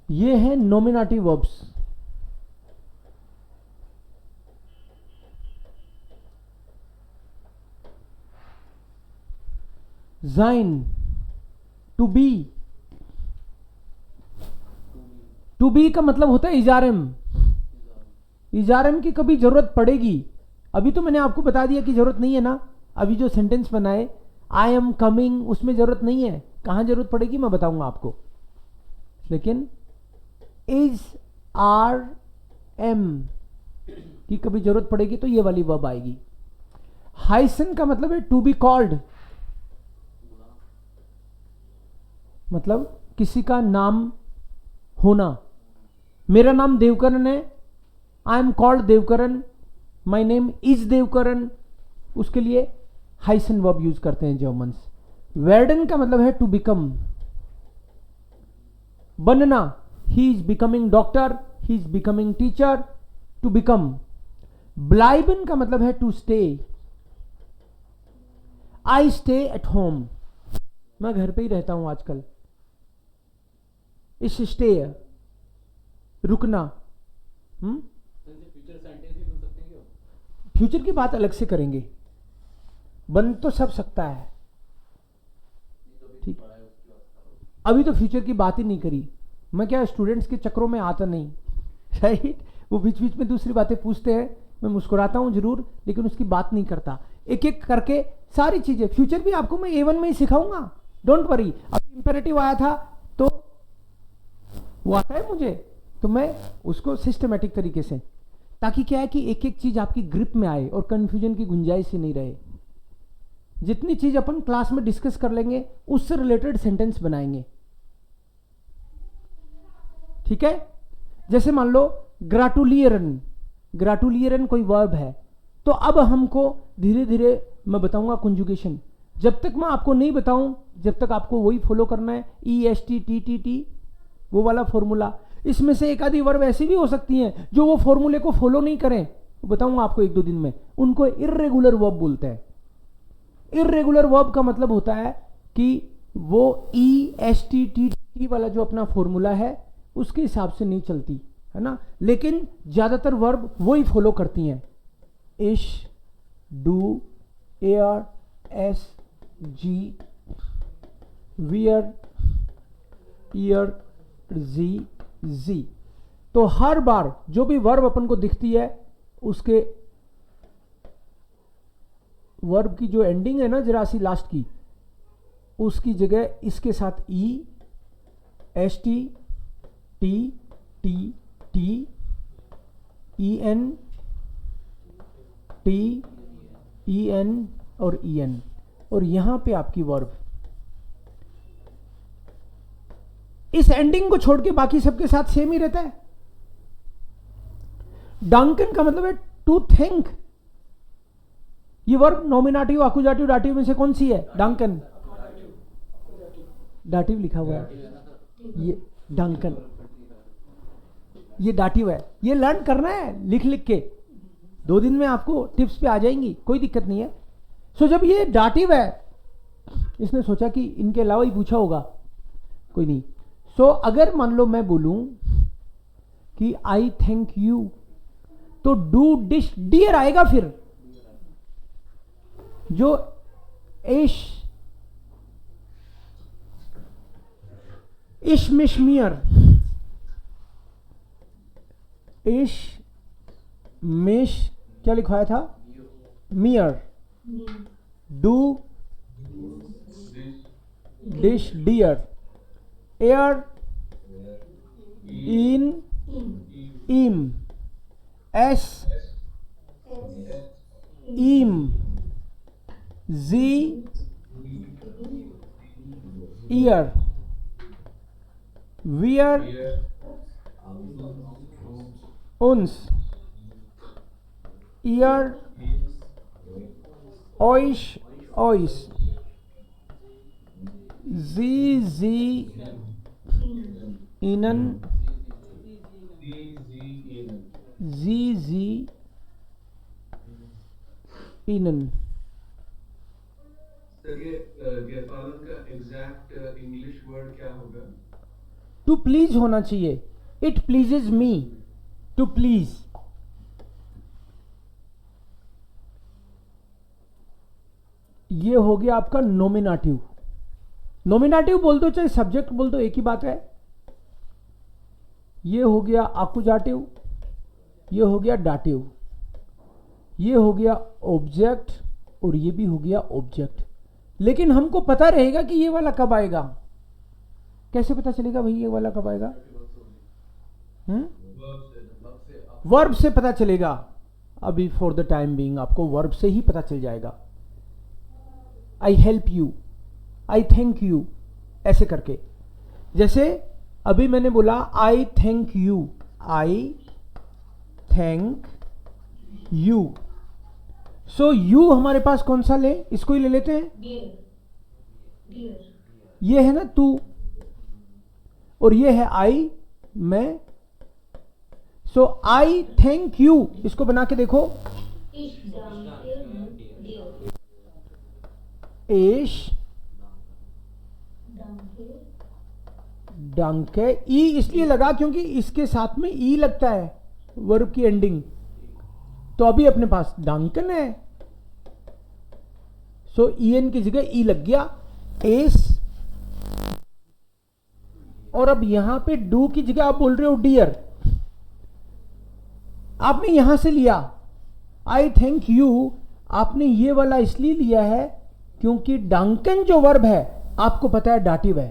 ये हैं नोमिनेटिव वर्ब्स। जाइन टू बी, टू बी का मतलब होता है इजारम। इजारम की कभी जरूरत पड़ेगी। अभी तो मैंने आपको बता दिया कि जरूरत नहीं है ना। अभी जो सेंटेंस बनाए आई एम कमिंग, उसमें जरूरत नहीं है। कहां जरूरत पड़ेगी मैं बताऊंगा आपको। लेकिन इज आर एम की कभी जरूरत पड़ेगी तो ये वाली वर्ब आएगी। हाइसन का मतलब है टू बी कॉल्ड, मतलब किसी का नाम होना। मेरा नाम देवकरण है, I am called Devkaran, my name is Devkaran. उसके लिए हाइसन वर्ब यूज करते हैं जर्मन्स। वेर्डन का मतलब है टू बिकम, बनना। He is becoming doctor, he is becoming teacher, to become. ब्लाइबन का मतलब है to stay. I stay at home, मैं घर पे ही रहता हूं आजकल। इस स्टे रुकना। फ्यूचर सेंटेंस भी बन सकते हैं क्या? फ्यूचर की बात अलग से करेंगे, बन तो सब सकता है। ठीक, अभी तो फ्यूचर की बात ही नहीं करी। मैं क्या स्टूडेंट्स के चक्रों में आता नहीं, राइट। वो बीच बीच में दूसरी बातें पूछते हैं, मैं मुस्कुराता हूं जरूर, लेकिन उसकी बात नहीं करता। एक एक करके सारी चीजें, फ्यूचर भी आपको मैं A1 में ही सिखाऊंगा, डोंट वरी। अभी इंपेरेटिव आया था तो वो आता है मुझे, तो मैं उसको सिस्टमेटिक तरीके से, ताकि क्या है कि एक एक चीज आपकी ग्रिप में आए और कंफ्यूजन की गुंजाइश ही नहीं रहे। जितनी चीज अपन क्लास में डिस्कस कर लेंगे उससे रिलेटेड सेंटेंस बनाएंगे। ठीक है। जैसे मान लो ग्राटुलियरन, ग्राटुलियरन कोई वर्ब है, तो अब हमको धीरे धीरे मैं बताऊंगा कंजुगेशन। जब तक मैं आपको नहीं बताऊं, जब तक आपको वही फॉलो करना है, EST TTT, वो वाला फॉर्मूला। इसमें से एक आधी वर्ब ऐसी भी हो सकती हैं जो वो फॉर्मूले को फॉलो नहीं करें, बताऊंगा आपको 1-2 दिन में। उनको इर्रेगुलर वर्ब बोलते हैं। इर्रेगुलर वर्ब का मतलब होता है कि वो EST TTT वाला जो अपना फॉर्मूला है उसके हिसाब से नहीं चलती है ना, लेकिन ज्यादातर वर्ब वही फॉलो करती हैं। इश, डू, एयर, एस जी, वियर, ईयर, जी, जी। तो हर बार जो भी वर्ब अपन को दिखती है उसके वर्ब की जो एंडिंग है ना जरा सी लास्ट की, उसकी जगह इसके साथ E, S T, T, T, T, E N, T, E N और ई एन, और यहां पे आपकी वर्ब। इस एंडिंग को छोड़ के बाकी सबके साथ सेम ही रहता है। डंकन का मतलब है टू थिंक। ये वर्ब नॉमिनेटिव, आकुजाटिव, डाटिव में से कौन सी है? डंकन। डाटिव लिखा हुआ है, ये डंकन, ये डाटिव है। ये लर्न करना है लिख लिख के, 2 दिन में आपको टिप्स पे आ जाएंगी, कोई दिक्कत नहीं है। सो जब ये डाटिव है, इसने सोचा कि इनके अलावा ही पूछा होगा, कोई नहीं। सो अगर मान लो मैं बोलूं कि आई थैंक यू, तो डू डिश डियर आएगा। फिर जो इशमिशमियर, मिश क्या लिखवाया था? मियर। डू डिश डियर, एयर, इन, इम, एस, इम, जी, ईयर, वियर, उन्स, ईयर, ओइश, ओइस, जी, इनन, जी, इनन। सर ये गेफालन का एग्जैक्ट इंग्लिश वर्ड क्या होगा? टू प्लीज होना चाहिए। It pleases me, to please. ये हो गया आपका नोमिनेटिव। नोमिनेटिव बोल दो चाहे सब्जेक्ट बोल दो, एक ही बात है। ये हो गया आकुजाटिव, ये हो गया डाटिव, ये हो गया ऑब्जेक्ट, और ये भी हो गया ऑब्जेक्ट। लेकिन हमको पता रहेगा कि ये वाला कब आएगा। कैसे पता चलेगा भाई ये वाला कब आएगा? वर्ब से पता चलेगा। अभी फॉर द टाइम बीइंग आपको वर्ब से ही पता चल जाएगा। I help you, I thank you, ऐसे करके। जैसे अभी मैंने बोला आई thank you, I thank you. So you हमारे पास कौन सा ले? इसको ही ले लेते हैं। ये है ना तू, और ये है आई, मैं। सो आई थैंक यू, इसको बना के देखो। एश डंके, ई इसलिए लगा क्योंकि इसके साथ में ई लगता है वर्ब की एंडिंग। तो अभी अपने पास डंकन है, सो ई एन की जगह ई लग गया, एस। और अब यहां पे डू की जगह आप बोल रहे हो डियर। आपने यहां से लिया आई थैंक यू, आपने ये वाला इसलिए लिया है क्योंकि डंकन जो वर्ब है आपको पता है डाटिव है।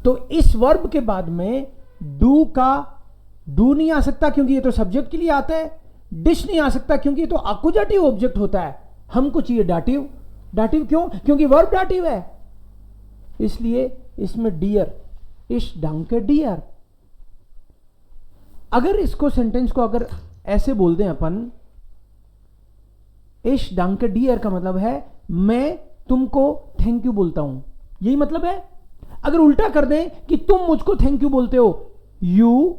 तो इस वर्ब के बाद में डू नहीं आ सकता क्योंकि ये तो सब्जेक्ट के लिए आता है। डिश नहीं आ सकता क्योंकि ये तो आकुजाटिव ऑब्जेक्ट होता है। हमको चाहिए डाटिव। डाटिव क्यों? क्योंकि वर्ब डाटिव है, इसलिए इसमें डियर, इस डंके डियर। अगर इसको सेंटेंस को अगर ऐसे बोल दें अपन, इस डंके डियर का मतलब है मैं तुमको थैंक यू बोलता हूं, यही मतलब है। अगर उल्टा कर दें कि तुम मुझको थैंक यू बोलते हो, यू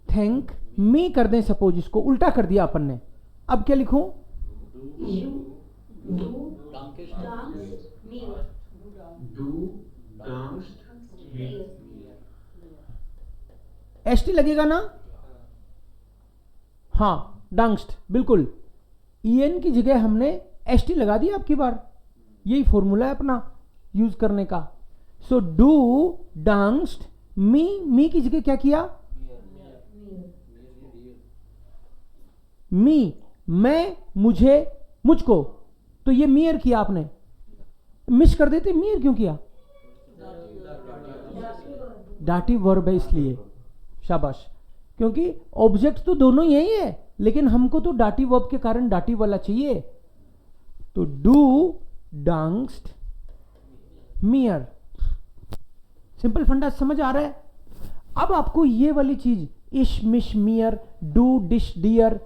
थैंक मी कर दें, सपोज इसको उल्टा कर दिया अपन ने। अब क्या लिखूं? एसटी लगेगा ना? हाँ, डंस्ट, बिल्कुल। en की जगह हमने st लगा दिया आपकी बार, यही फॉर्मूला है अपना यूज करने का। सो डू डांस्ड मी की जगह क्या किया, मी, मैं, मुझे, मुझको, तो ये मियर किया आपने, मिस कर देते, मियर क्यों किया, डाटिव वर्ब है इसलिए, शाबाश, क्योंकि ऑब्जेक्ट तो दोनों यही है लेकिन हमको तो डाटिव वर्ब के कारण डाटिव वाला चाहिए। तो डू डांस्ड मियर, सिंपल फंडा समझ आ रहा है। अब आपको ये वाली चीज इश मिश मियर डू डिश डियर,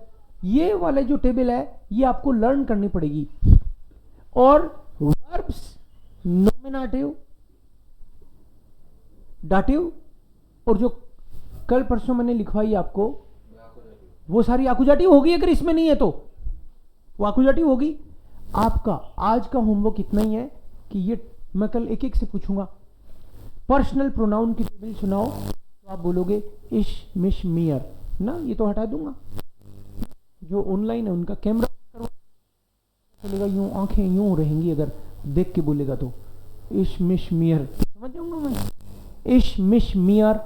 ये वाले जो टेबल है ये आपको लर्न करनी पड़ेगी। और वर्ब्स नॉमिनेटिव, डाटिव, और जो कल परसों मैंने लिखवाई आपको वो सारी आकुजाटिव होगी, अगर इसमें नहीं है तो वो आकुजाटिव होगी। आपका आज का होमवर्क इतना ही है कि ये मैं कल एक एक से पूछूंगा। पर्सनल प्रोनाउन की टेबल सुनाओ तो आप बोलोगे इश मिश मियर ना, ये तो हटा दूंगा। जो ऑनलाइन है उनका कैमरा चलेगा, यूं आंखें यूं रहेंगी अगर देख के बोलेगा तो। इश मिश मियर समझ जाऊंगा मैं, इश मिश मियर,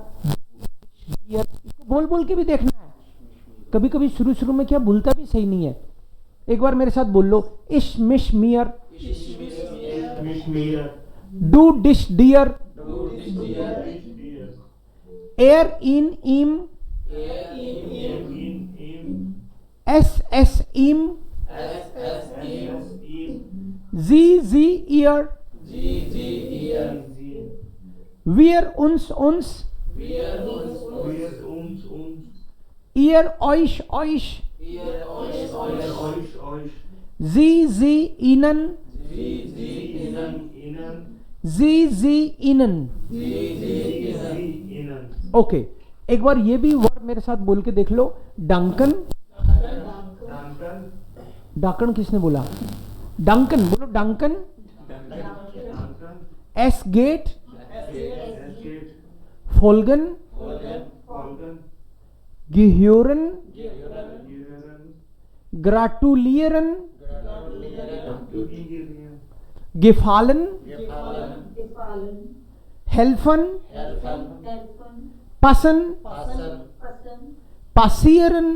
इसको बोल बोल के भी देखना है। कभी कभी शुरू शुरू में क्या भूलता भी सही नहीं है। एक बार मेरे साथ बोल लो, इश मिश मियर, डू डिश डियर, एयर इन इम, एस एस इम, जी ईयर, वियर उन्स उन्स, ईयर ऑइश ऑइश, जी इनन, जी इनन। ओके, एक बार ये भी वर्ड मेरे साथ बोल के देख लो। डंकन, डाकन किसने बोला, डंकन बोलो, डंकन। एस गेट, फोल्गन, गिह्योरन, ग्राटुलियरन, गिफालन, हेल्फन, पसन, पासियरन,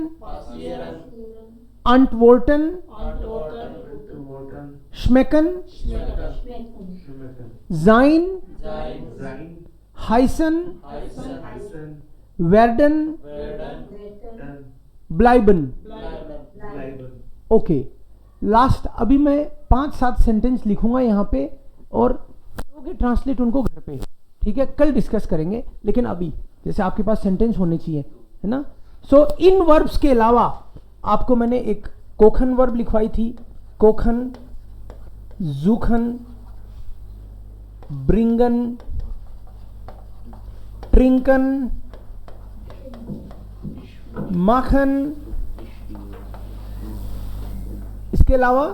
अंटवोर्टन, श्मेकन, जाइन, हाइसन, वेर्डन, ब्लाइबन। ओके, लास्ट अभी मैं 5-7 सेंटेंस लिखूंगा यहाँ पे और करोगे ट्रांसलेट उनको घर पे, ठीक है? कल डिस्कस करेंगे, लेकिन अभी जैसे आपके पास सेंटेंस होने चाहिए, है ना? सो इन वर्ब्स के अलावा आपको मैंने एक कोखन वर्ब लिखवाई थी, कोखन, जूखन, ब्रिंगन, ट्रिंकन, माखन, इसके अलावा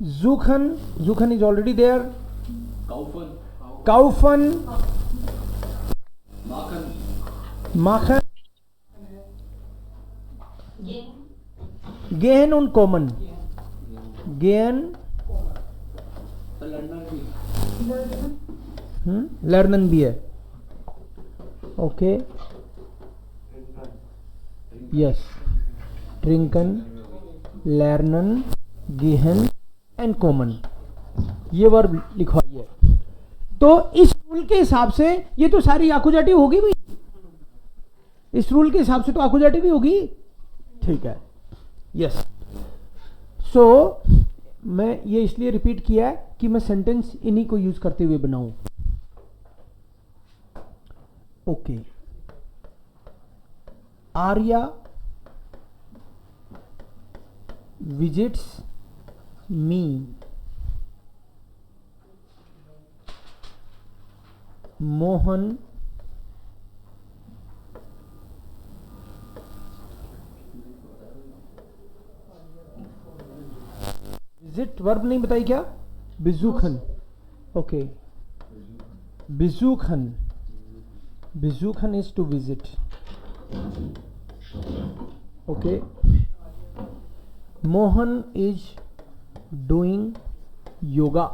जूखन, जूखन इज ऑलरेडी देयर, काउफन, माखन, गेहन और कॉमन, गेहन, लर्नन भी है। ओके, यस, ट्रिंकन, लर्नन, गेहन एंड कॉमन, ये वर्ब लिखवाइए। तो इस रूल के हिसाब से ये तो सारी आकुजाटिव होगी भाई, इस रूल के हिसाब से तो आकुजाटिव भी होगी, ठीक है? यस। सो मैं ये इसलिए रिपीट किया है कि मैं सेंटेंस इन्हीं को यूज करते हुए बनाऊं। Okay, Arya visits me, Mohan visit verb नहीं बताई क्या, बिजूखन। ओके, बिजूखन, बिजूखन is to visit. Okay, Mohan is doing yoga.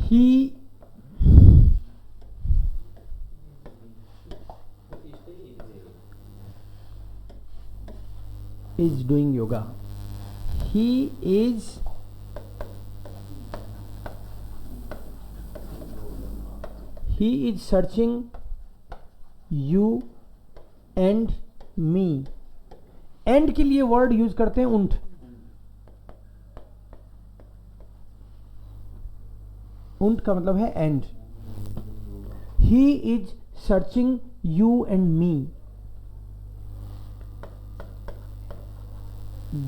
He is doing yoga. He is searching you and me. And के लिए वर्ड यूज करते हैं उंट. उंट का मतलब है and. He is searching you and me.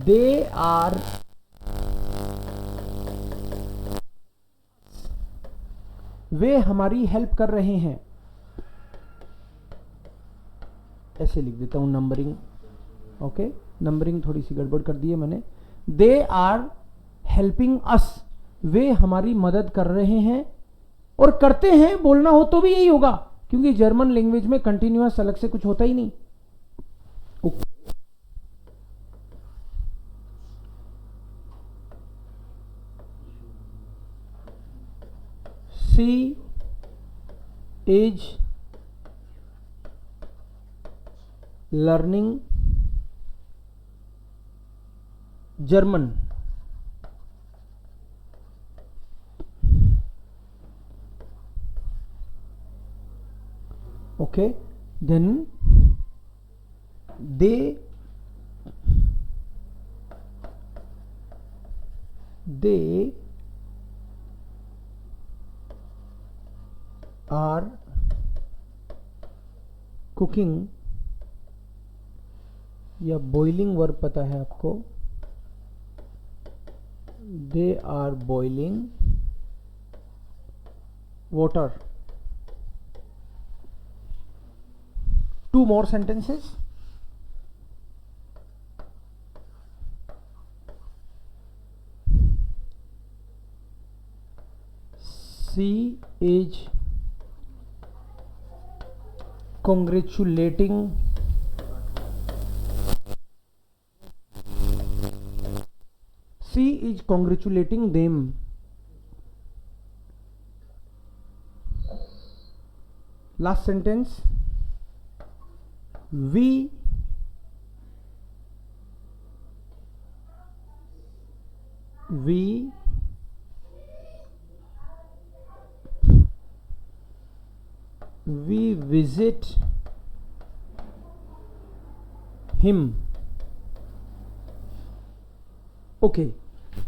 They are वे हमारी हेल्प कर रहे हैं. ऐसे लिख देता हूं नंबरिंग. ओके, नंबरिंग थोड़ी सी गड़बड़ कर दी है मैंने. They are helping us. वे हमारी मदद कर रहे हैं और करते हैं बोलना हो तो भी यही होगा, क्योंकि जर्मन लैंग्वेज में कंटिन्यूअस अलग से कुछ होता ही नहीं. She is learning German. Okay, then they are cooking, या बॉइलिंग वर्ब पता है आपको. They are boiling water. Two more sentences. She is congratulating them. Last sentence. We visit him. Okay,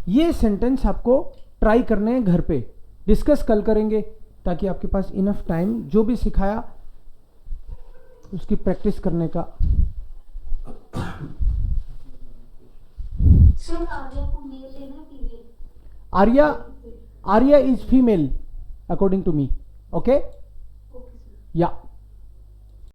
ये सेंटेंस आपको ट्राई करने हैं घर पे. डिस्कस कल करेंगे ताकि आपके पास इनफ टाइम जो भी सिखाया उसकी प्रैक्टिस करने का. सर आर्या को मेल लेना female. Arya is female according to me. Okay, okay sir. या